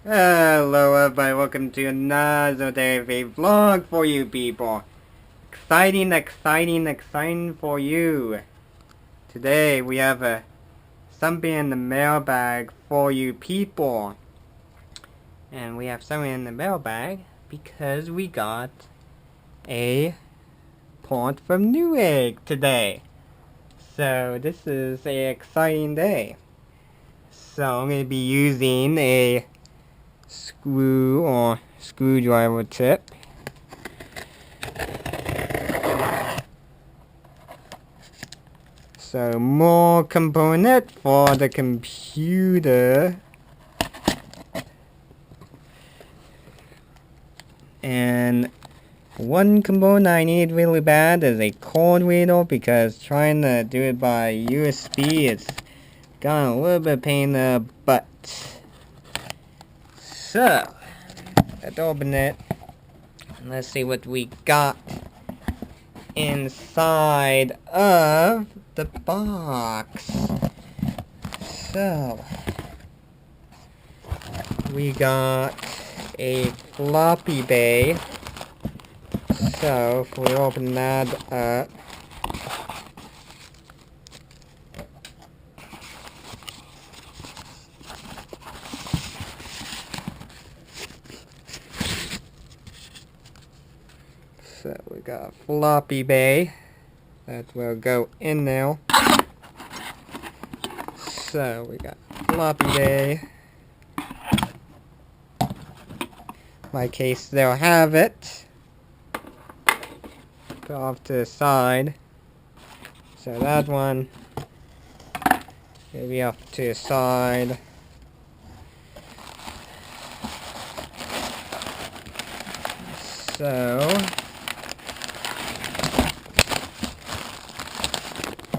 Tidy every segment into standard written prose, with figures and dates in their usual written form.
Hello everybody, welcome to another day of a vlog for you people. Exciting for you. Today we have something in the mailbag for you people. And we have something in the mailbag because we got a port from Newegg today. So this is an exciting day. So I'm going to be using a screw or screwdriver tip. So more component for the computer. And one component I need really bad is a card reader, because trying to do it by USB it's got a little bit of pain in the butt. So let's open it. Let's see what we got inside of the box. So we got a floppy bay. So if we open that up, so we got a floppy bay that will go in now. So we got floppy bay. My case, they'll have it. Put off to the side. So that one will be off to the side. So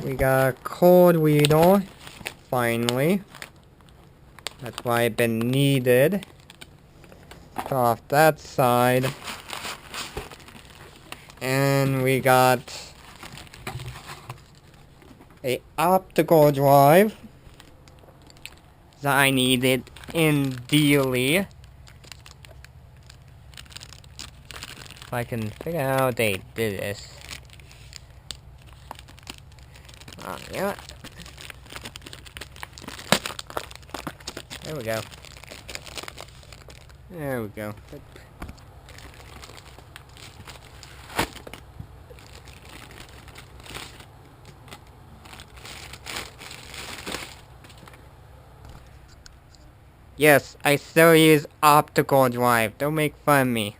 we got a card reader, finally. That's why it's been needed. Put off that side. And we got a optical drive that I needed in dearly. If I can figure out how they did this. Oh, yeah. There we go. There we go. Yes, I still use optical drive. Don't make fun of me.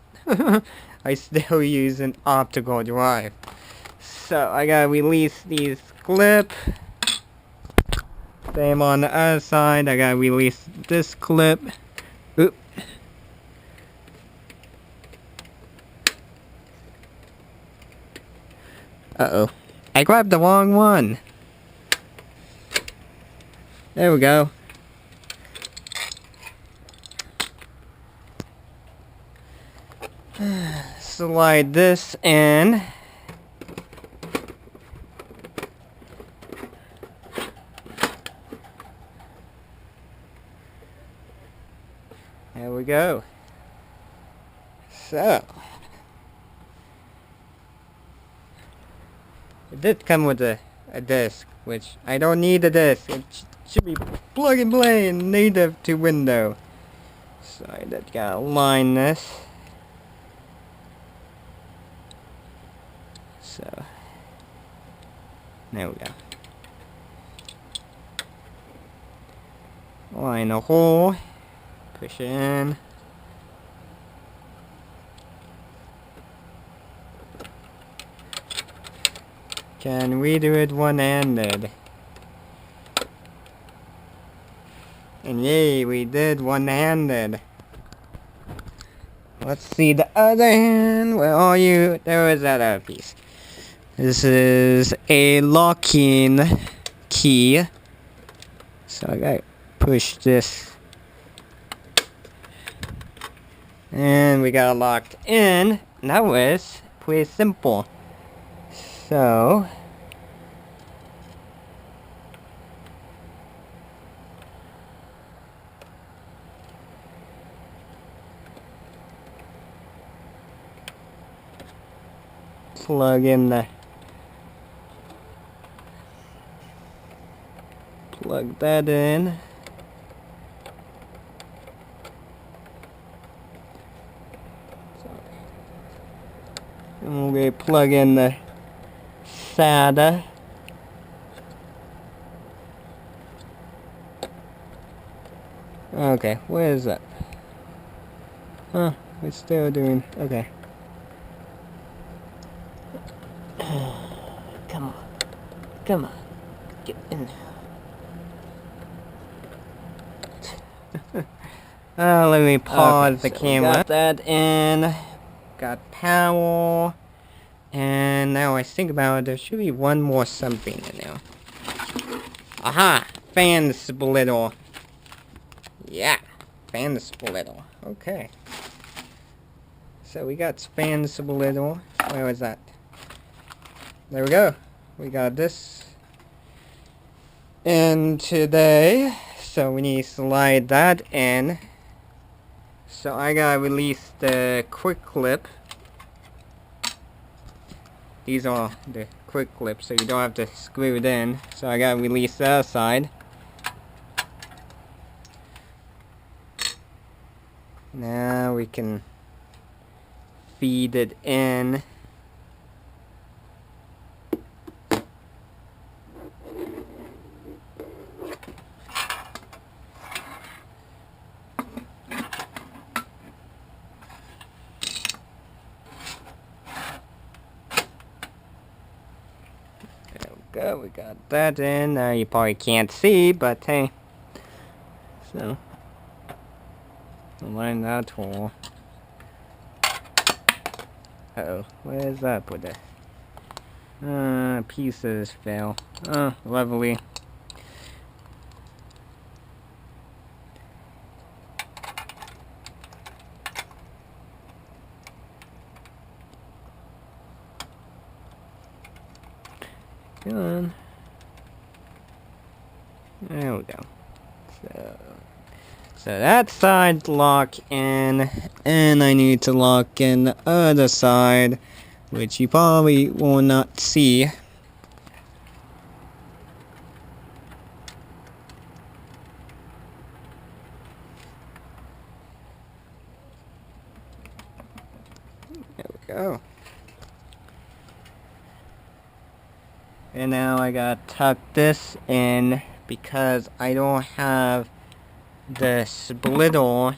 I still use an optical drive. So I gotta release these clip. Same on the other side. I gotta release this clip. Oop. Uh-oh. I grabbed the wrong one. There we go. Slide this in. There we go. So it did come with a disc, which I don't need a disc. It should be plug and play and native to Windows. So I just gotta line this. So there we go. Line a hole. Push it in. Can we do it one-handed? And yay, we did one-handed. Let's see the other hand. Where are you? There is that other piece. This is a locking key. So I gotta push this. And we got it locked in. And that was pretty simple. So plug in the plug that in. And we plug in the SATA. Okay, where is that? Huh, we're still doing, okay. Come on. Come on. Get in there. Let me pause the camera. Got that in. Got power. And now I think about it, there should be one more something in there. Aha! Fan splitter. Yeah, fan splitter. Okay. So we got fan splitter. Where was that? There we go. We got this in today. So we need to slide that in. So I gotta release the quick clip. These are the quick clips, so you don't have to screw it in. So I gotta release that side. Now we can feed it in. There we go, we got that in. Now you probably can't see, but hey. So, line that hole. Uh-oh, where's that put it? Pieces fell. Oh, lovely. Come on. There we go. So that side's locked in, and I need to lock in the other side, which you probably will not see. There we go. And now I gotta tuck this in because I don't have the splitter.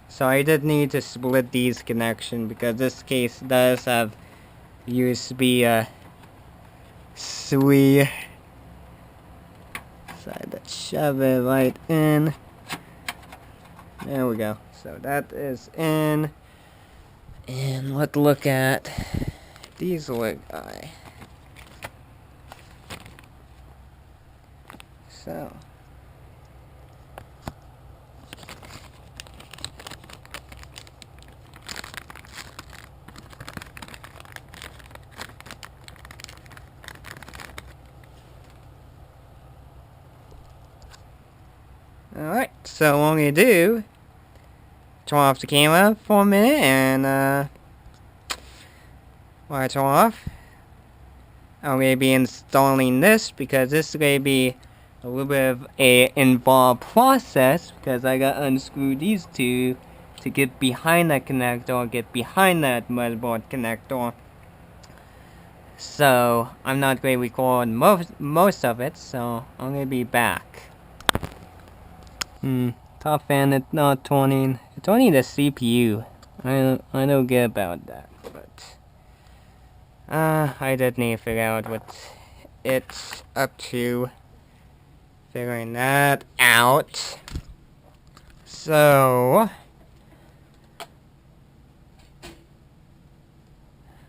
So I did need to split these connections because this case does have USB 3. So I had to shove it right in. There we go. So that is in. And let's look at these little guy. So. Alright, so what I'm going to do, turn off the camera for a minute, and while I turn off, I'm going to be installing this, because this is going to be a little bit of a involved process, because I got to unscrew these two to get behind that connector, get behind that motherboard connector. So, I'm not going to record most of it, so I'm going to be back. Top fan, it's not turning. It's only the CPU. I don't get about that, but I did need to figure out what it's up to. Figuring that out. So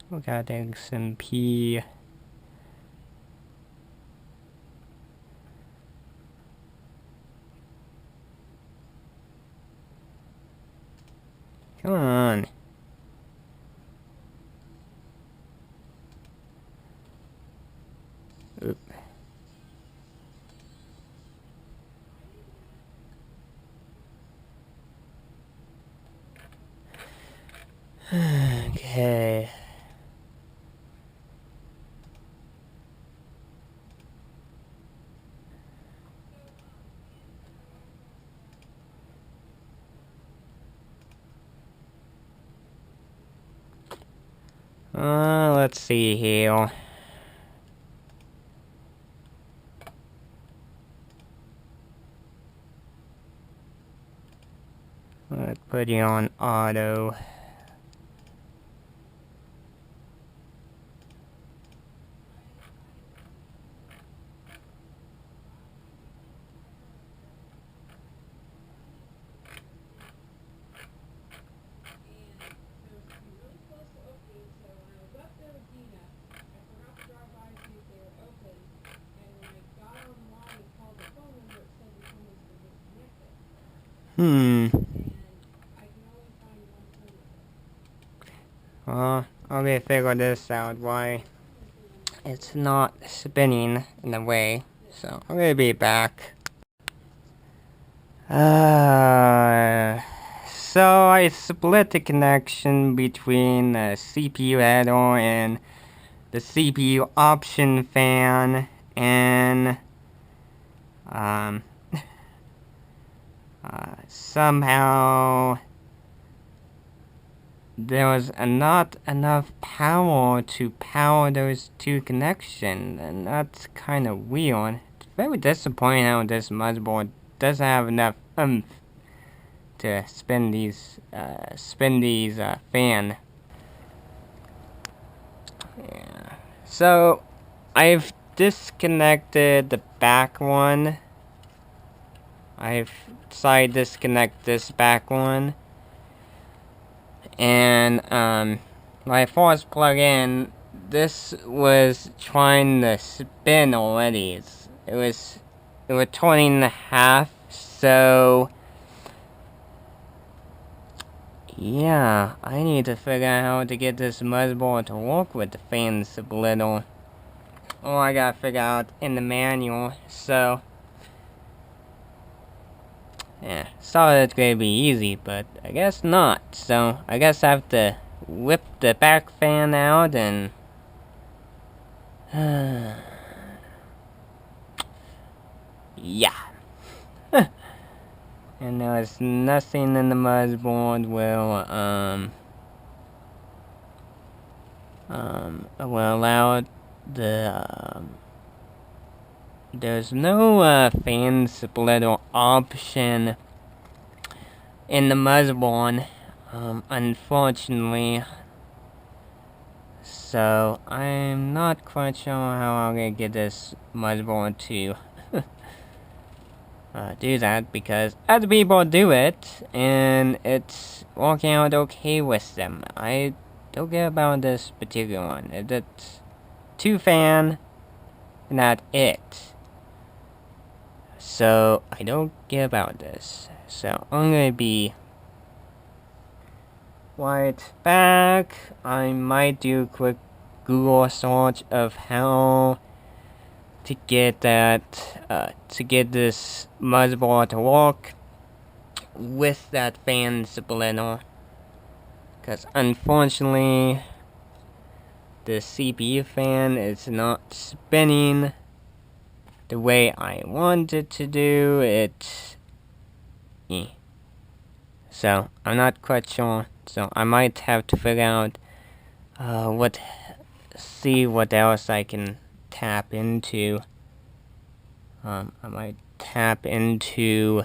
we got XMP. Come on. Oop. Okay. Let's see here. Let's put you on auto. Well, I'm gonna figure this out, why it's not spinning in a way. So, I'm gonna be back. So I split the connection between the CPU header and the CPU option fan, and somehow there was not enough power to power those two connections, and that's kind of weird. It's very disappointing how this motherboard doesn't have enough oomph to spin these fan. Yeah. So I've disconnected the back one. I've decided to disconnect this back one. And when I first plug in, this was trying to spin already. It was turning the half, so yeah, I need to figure out how to get this motherboard to work with the fan splitter. Oh, I gotta figure out in the manual, so yeah, thought it's gonna be easy, but I guess not. So I guess I have to whip the back fan out and yeah. And there's nothing in the motherboard will allow the there's no fan splitter option in the motherboard, unfortunately. So I'm not quite sure how I'm gonna get this motherboard to do that, because other people do it and it's working out okay with them. I don't care about this particular one. It's two fan and that's it. So I don't care about this. So I'm gonna be right back. I might do a quick Google search of how to get to get this motherboard to work with that fan splitter, because unfortunately the CPU fan is not spinning the way I want it to do. So I'm not quite sure, so I might have to figure out see what else I can tap into. I might tap into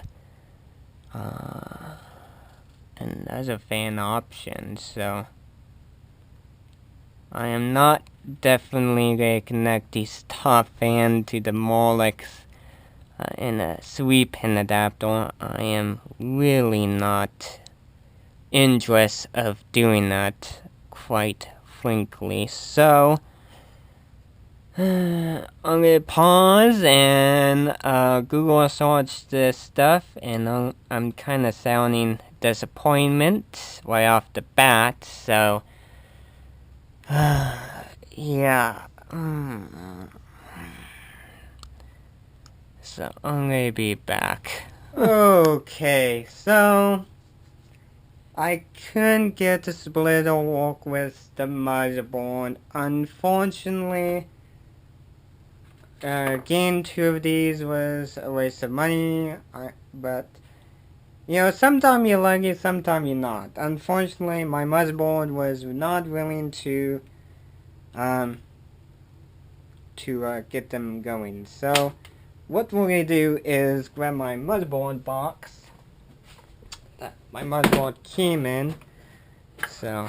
another fan option, so I am not definitely gonna connect this top fan to the Molex in a sweep pin adapter. I am really not interested of doing that, quite frankly. So I'm gonna pause and Google search this stuff, and I'm kind of sounding disappointment right off the bat. So yeah. So I'm gonna be back. Okay, so I couldn't get the splitter to work with the motherboard. Unfortunately, getting 2 of these was a waste of money, but you know, sometimes you're lucky, sometimes you're not. Unfortunately, my motherboard was not willing to get them going. So, what we're going to do is grab my motherboard box that my motherboard came in. So,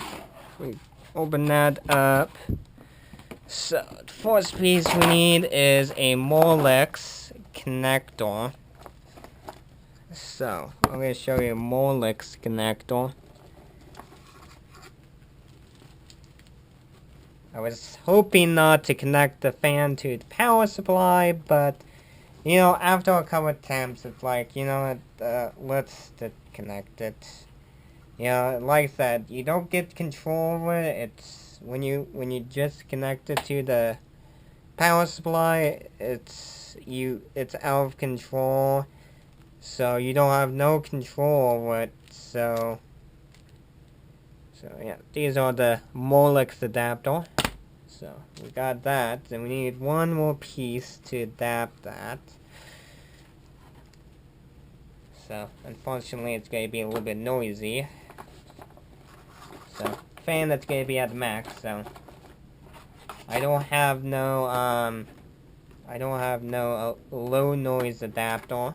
we open that up. So, the first piece we need is a Molex connector. So, I'm going to show you a Molex connector. I was hoping not to connect the fan to the power supply, but, you know, after a couple attempts, it's like, you know, let's disconnect it. You know, like I said, you don't get control over it. It's when you just connect it to the power supply, it's out of control. So you don't have no control over it. So yeah, these are the Molex adapter. So we got that. Then we need one more piece to adapt that. So unfortunately, it's going to be a little bit noisy. So fan that's going to be at max. So I don't have no low noise adapter.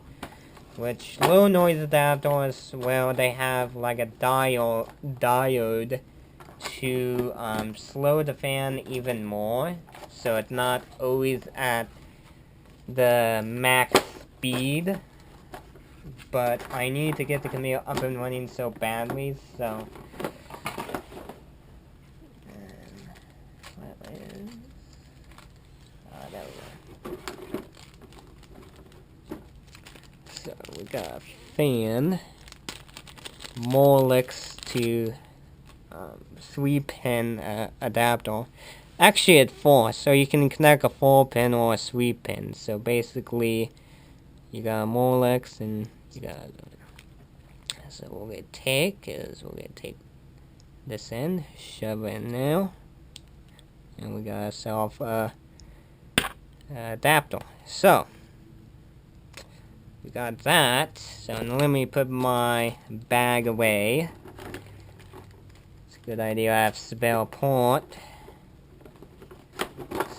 Which low noise adapters, well, they have like a diode to slow the fan even more, so it's not always at the max speed. But I need to get the computer up and running so badly, so there we go. So we got a fan, Molex to 3-pin adapter. Actually, it's 4, so you can connect a 4-pin or a 3-pin. So basically, you got a Molex and you got. So what we're gonna take is this in, shove it in now, and we got ourselves a adapter. So we got that. So now let me put my bag away. It's a good idea I have spare port.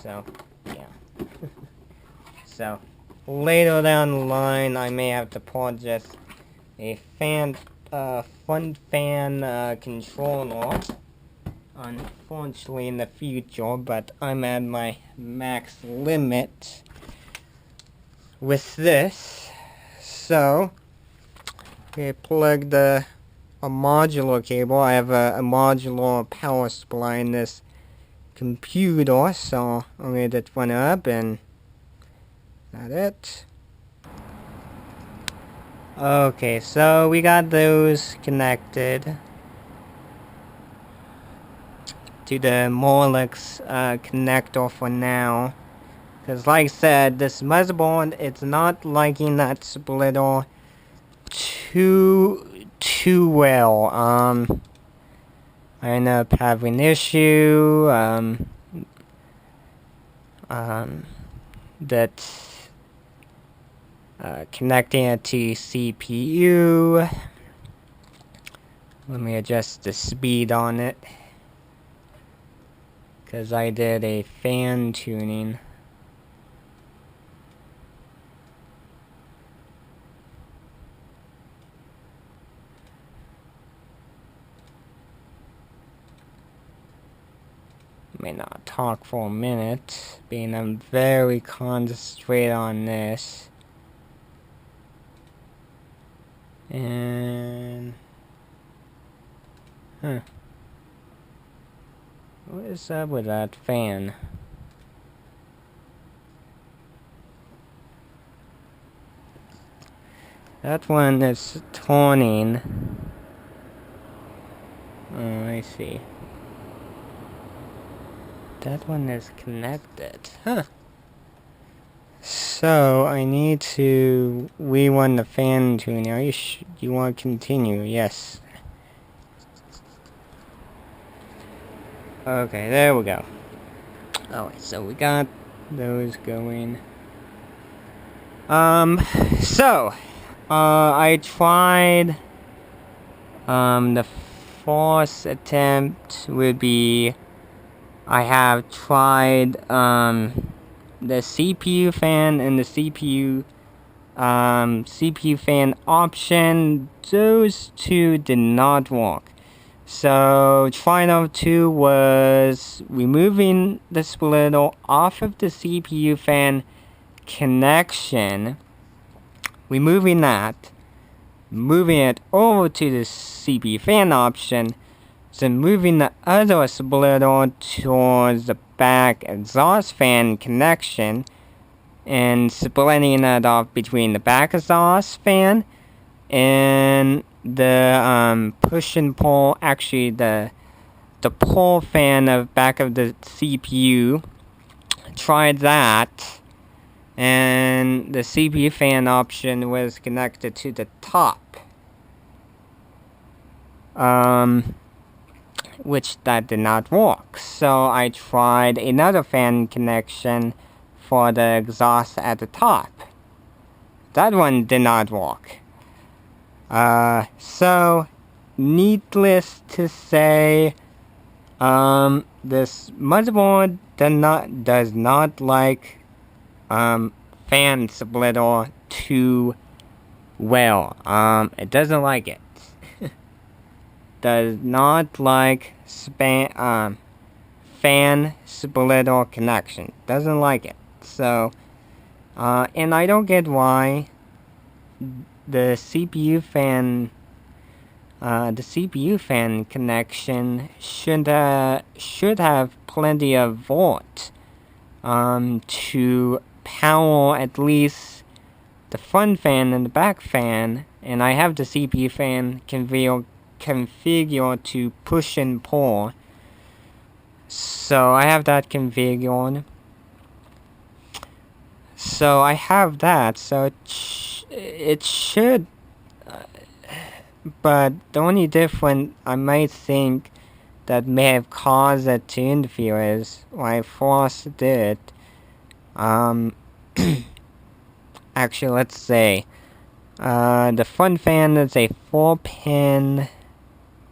So yeah. So later down the line, I may have to purchase a front fan controller. Unfortunately, in the future, but I'm at my max limit with this. So we plugged a modular cable. I have a modular power supply in this computer, so I'm going to just run it up and that's it. Okay, so we got those connected to the Molex connector for now. Because like I said, this motherboard, it's not liking that splitter too well. I end up having an issue that connecting it to CPU. Let me adjust the speed on it, because I did a fan tuning. May not talk for a minute, being I'm very concentrated on this. And what is up with that fan? That one is turning. Oh, I see. That one is connected. Huh. So, I need to rerun the fan tuning. You want to continue? Yes. Okay, there we go. Alright, so we got those going. I tried, the first attempt would be, I have tried, the CPU fan and the CPU fan option. Those two did not work. So try number 2 was removing the splitter off of the CPU fan connection, removing that, moving it over to the CPU fan option, then moving the other splitter towards the back exhaust fan connection, and splitting it off between the back exhaust fan and the push and pull, actually the pull fan of back of the CPU. Tried that, and the CPU fan option was connected to the top, which that did not work. So I tried another fan connection for the exhaust at the top. That one did not work. So needless to say, this motherboard does not like fan splitter too well. It doesn't like it. Does not like fan splitter connection. Doesn't like it. So, and I don't get why the CPU fan connection should have plenty of volt to power at least the front fan and the back fan, and I have the CPU fan configured to push and pull, so I have that configured. So I have that, so it should, but the only difference I might think that may have caused it to interfere is when I first did, actually let's say, the front fan is a 4-pin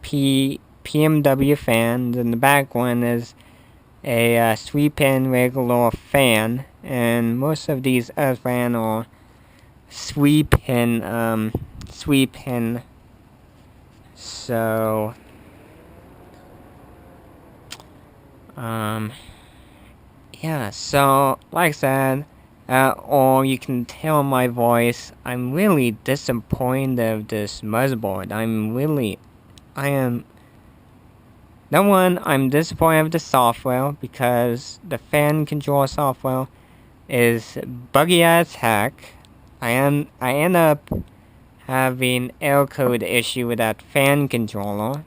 PMW fan, and the back one is a 3-pin regular fan, and most of these other fans are 3-pin, so, yeah, so, like I said, or you can tell my voice, I'm really disappointed of this motherboard. Number one, I'm disappointed with the software, because the fan control software is buggy as heck. I end up having error code issue with that fan controller.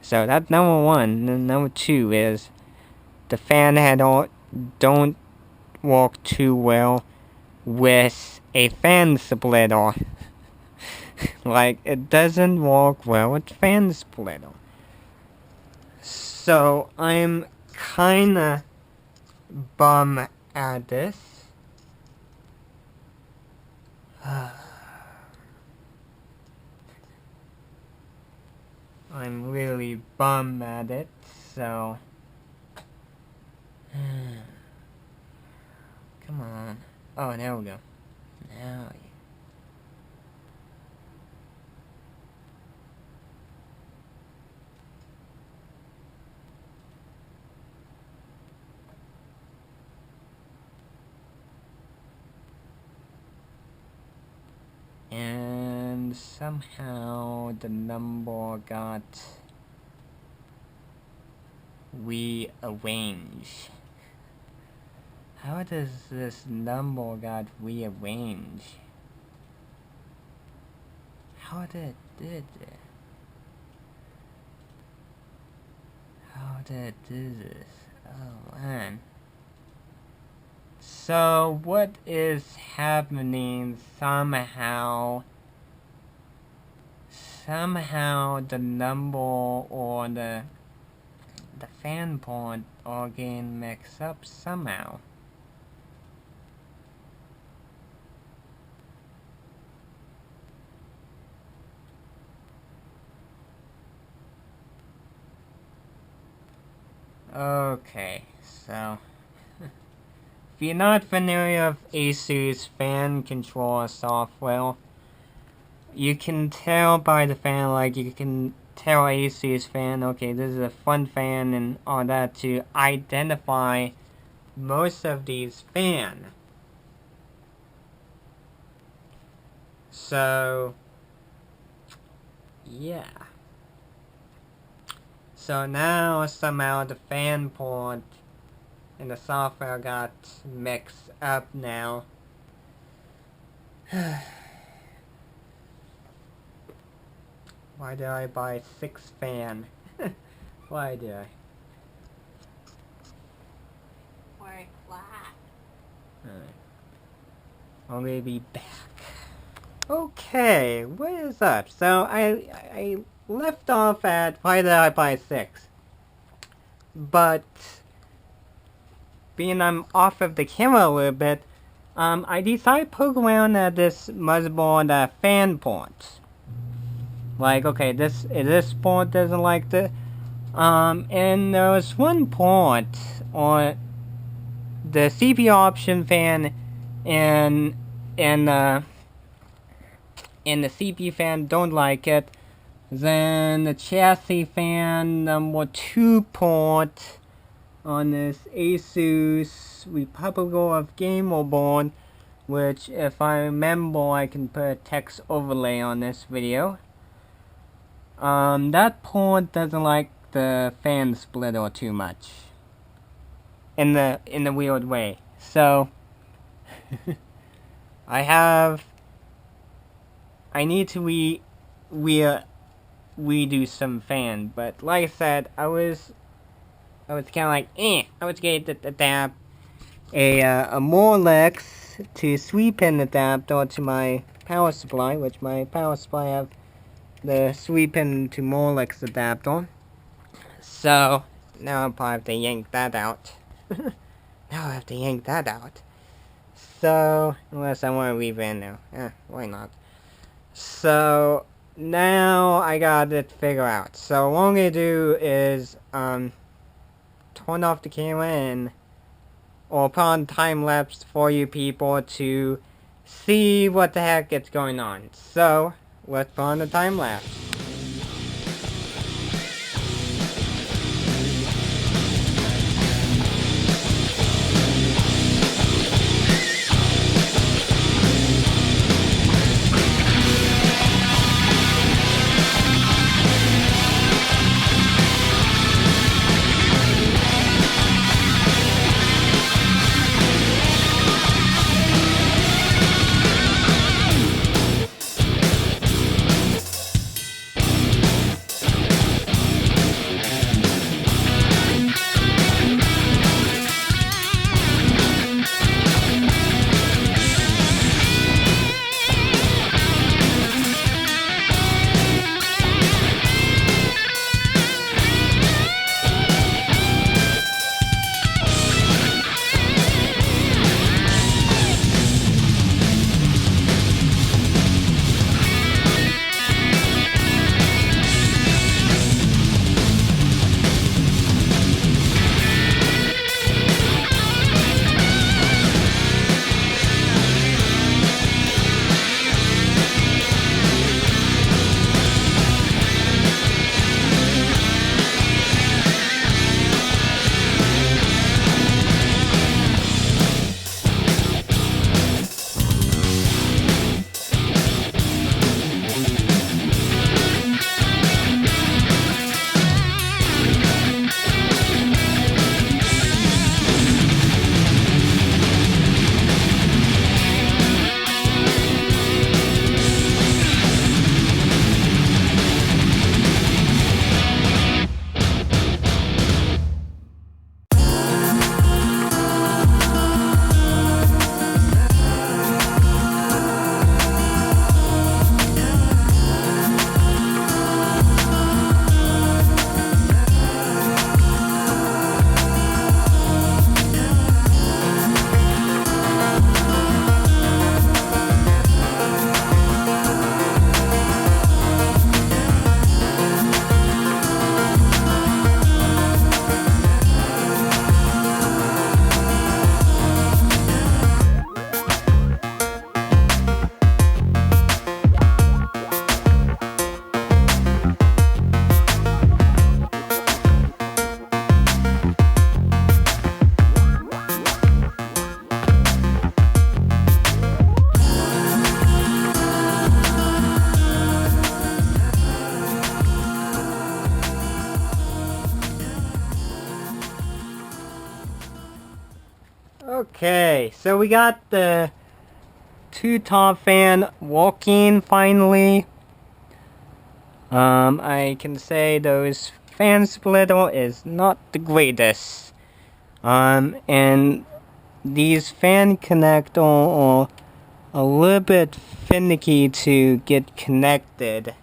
So that's number one. And number 2 is the fan handle don't work too well with a fan splitter. Like, it doesn't work well with fan splitter. So I'm kinda bummed at this. I'm really bummed at it, so come on. Oh, there we go. Now and somehow the number got rearranged. How does this number got rearranged? How did it do this? How did it do this? Oh man. So what is happening? Somehow the number or the fan port all getting mixed up somehow. Okay, so if you're not familiar with ASUS fan control software, you can tell by the fan, like you can tell ASUS fan, okay, this is a fun fan and all that, to identify most of these fans. So, yeah. So now somehow the fan port and the software got mixed up now. Why did I buy 6 fan? Why did I? Why flat? I'll be back. Okay, what is up? So I left off at why did I buy 6? But being I'm off of the camera a little bit, I decided to poke around at this motherboard fan ports. Like, okay, this port doesn't like the and there was one port on the CPU option fan and the CPU fan don't like it. Then the chassis fan number 2 port on this ASUS Republic of Gamer board, which if I remember I can put a text overlay on this video. That port doesn't like the fan splitter too much. In the weird way. So I need to redo some fan, but like I said, I was kind of like, I was going to adapt a Molex to 3-pin adapter to my power supply, which my power supply have the 3-pin to Molex adapter. So now I'll probably have to yank that out. Now I have to yank that out. So, unless I want to leave it in there. Why not? So, now I got it figured out. So, what I'm going to do is, turn off the camera and, or put on time-lapse for you people to see what the heck is going on. So, let's put on the time-lapse. Okay, so we got the two-top fan working finally. I can say those fan splitter is not the greatest. And these fan connector are a little bit finicky to get connected.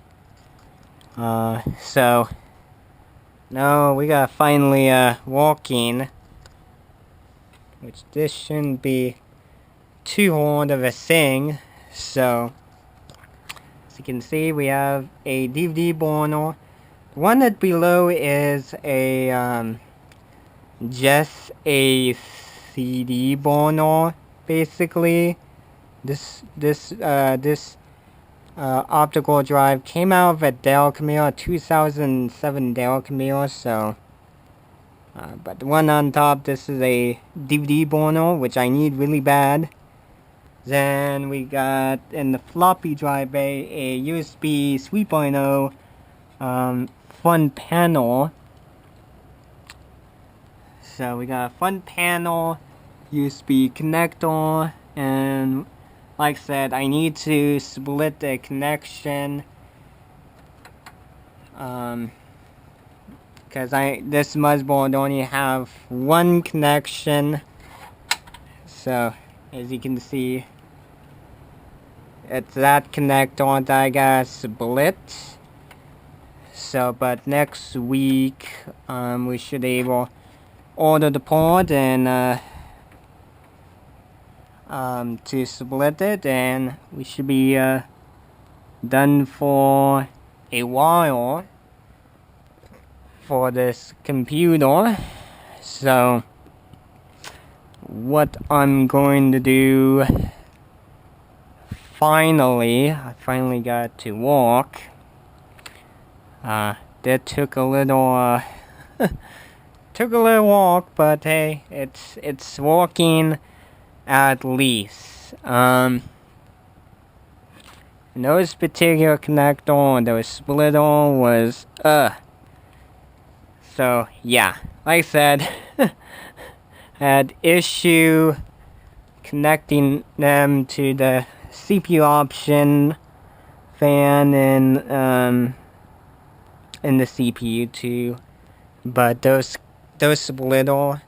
So now we got finally working, which this shouldn't be too hard of a thing. So as you can see, we have a DVD burner. The one that below is a just a CD burner, basically. This optical drive came out of a Dell Camera, 2007 Dell Camera, so but the one on top, this is a DVD burner, which I need really bad. Then we got in the floppy drive bay a USB 3.0 front panel. So we got a front panel, USB connector, and like I said, I need to split the connection. Because this motherboard only have one connection. So as you can see, it's that connector that I gotta split. So but next week we should able order the part and to split it, and we should be done for a while for this computer. So what I'm going to do, I finally got to walk. That took a little walk, but hey, it's working at least. Those particular connector, those splitter was so yeah, like I said, had issue connecting them to the CPU option fan and in the CPU too. But those splitter,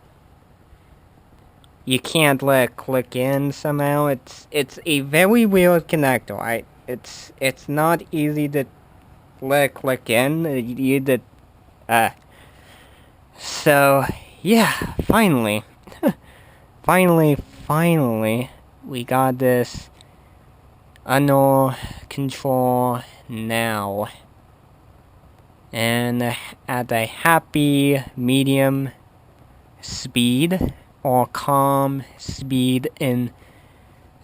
you can't let it click in somehow. It's a very weird connector. It's not easy to let it click in. You so yeah, finally, finally, we got this under control now, and at a happy medium speed or calm speed and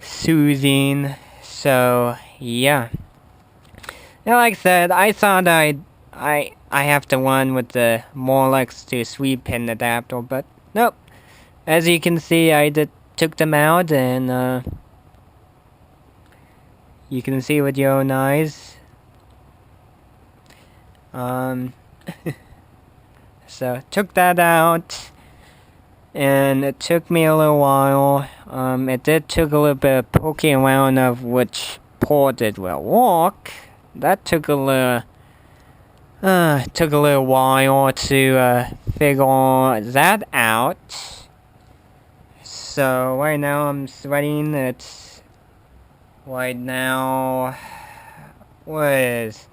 soothing. So yeah, now like I said, I thought I have to run with the Molex to 3-pin adapter, but nope. As you can see, I took them out, and you can see with your own eyes. So took that out, and it took me a little while. It did took a little bit of poking around of which port it will work. That took a little while to figure that out. So right now I'm sweating. It's right now, what is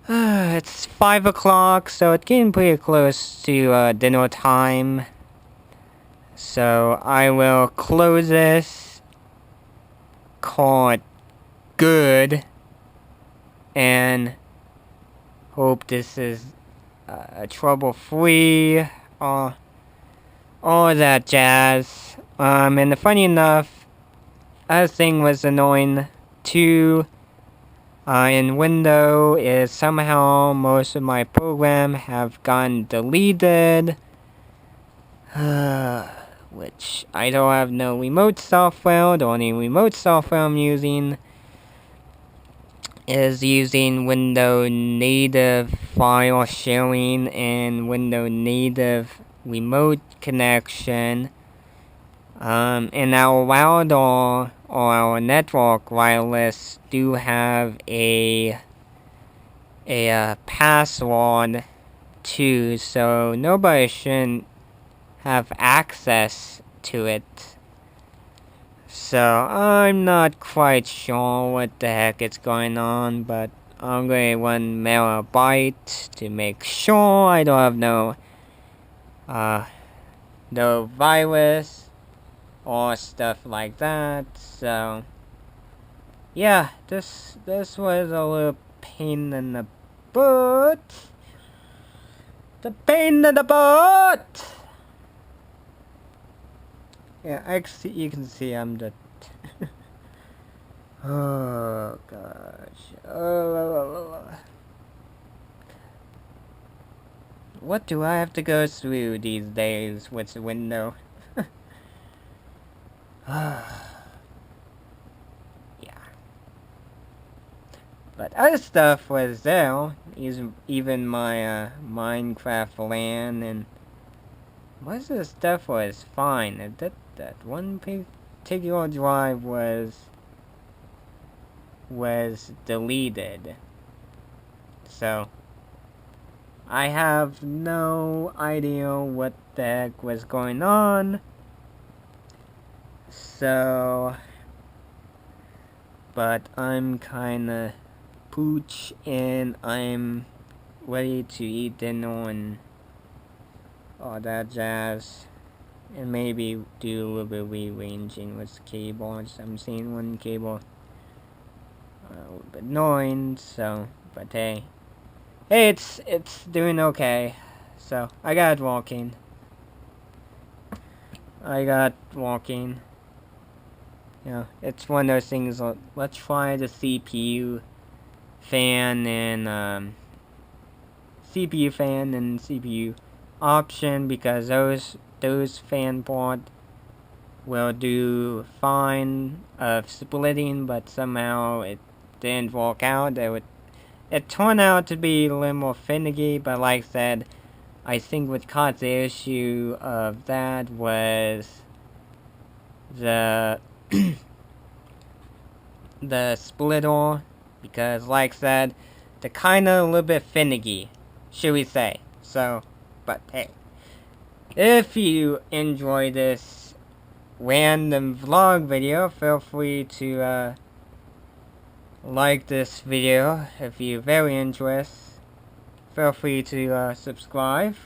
it's 5 o'clock, so it's getting pretty close to dinner time. So I will close this, call it good, and hope this is trouble-free, all that jazz. And funny enough, other thing was annoying too. In Windows is somehow most of my program have gotten deleted, which I don't have no remote software. The only remote software I'm using is using Windows native file sharing and Windows native remote connection. And our wild or our network wireless do have a password too, so nobody shouldn't have access to it. So I'm not quite sure what the heck is going on, but I'm going to run Malwarebyte to make sure I don't have no virus or stuff like that. So yeah, this was a little pain in the butt. The pain in the butt. Yeah, you can see I'm the. Oh gosh. What do I have to go through these days with the window? Yeah. But other stuff was there. Even my Minecraft LAN and most of the stuff was fine. That one particular drive was deleted. So I have no idea what the heck was going on. So, but I'm kinda pooch and I'm ready to eat dinner and all that jazz. And maybe do a little bit of rearranging with the cables. I'm seeing one cable a little bit annoying, so, but hey, it's doing okay. So I got walking. You know, it's one of those things. Let's try the CPU fan and CPU option, because those fan port will do fine of splitting, but somehow it didn't work out. It turned out to be a little more finicky, but like I said, I think what caused the issue of that was the the splitter, because like I said, they're kinda a little bit finicky, should we say. So, but hey, if you enjoy this random vlog video, feel free to like this video. If you're very interested, feel free to subscribe.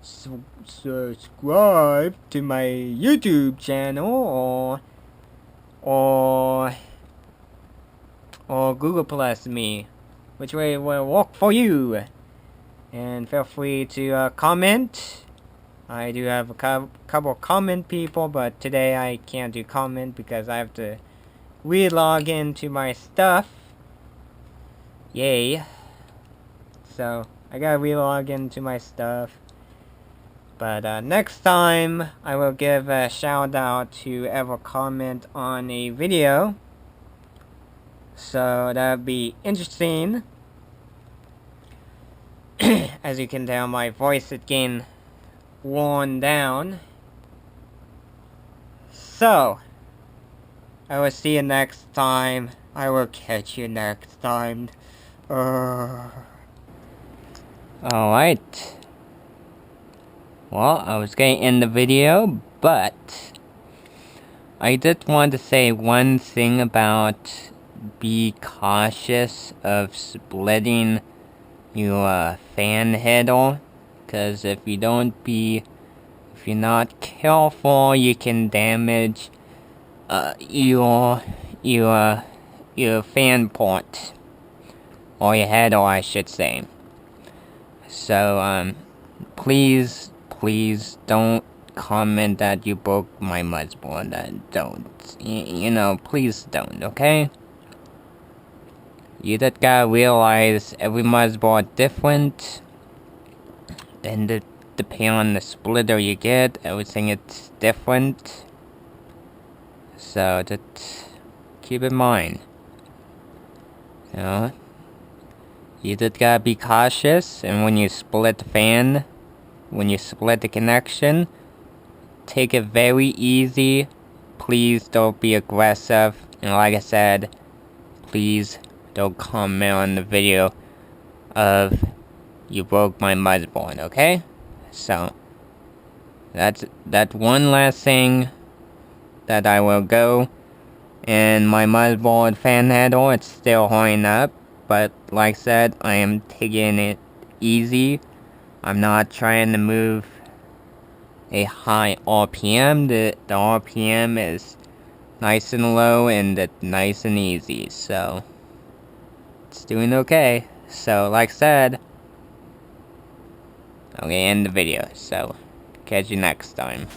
Subscribe to my YouTube channel or Google Plus me, which way will work for you. And feel free to comment. I do have a couple of comment people, but today I can't do comment because I have to re-log into my stuff. Yay. So I gotta re-log into my stuff. But next time I will give a shout out to ever comment on a video. So that'd be interesting. As you can tell, my voice is getting worn down. So I will see you next time. I will catch you next time. Alright. Well, I was going to end the video, but I did want to say one thing about be cautious of splitting your fan header, because if you're not careful, you can damage your fan port, or your header, I should say. So please don't comment that you broke my motherboard. Don't, you know, please don't, okay? You just gotta realize every motherboard different, and depending on the splitter you get, everything is different. So just keep in mind, you know, you just gotta be cautious, and when you split the fan, when you split the connection, take it very easy. Please don't be aggressive. And like I said, please don't comment on the video of you broke my motherboard, okay? So, that's one last thing that I will go. And my motherboard fan handle, it's still holding up. But like I said, I am taking it easy. I'm not trying to move a high RPM. The RPM is nice and low and it's nice and easy. So, it's doing okay. So, like I said, I'm gonna end the video. So, catch you next time.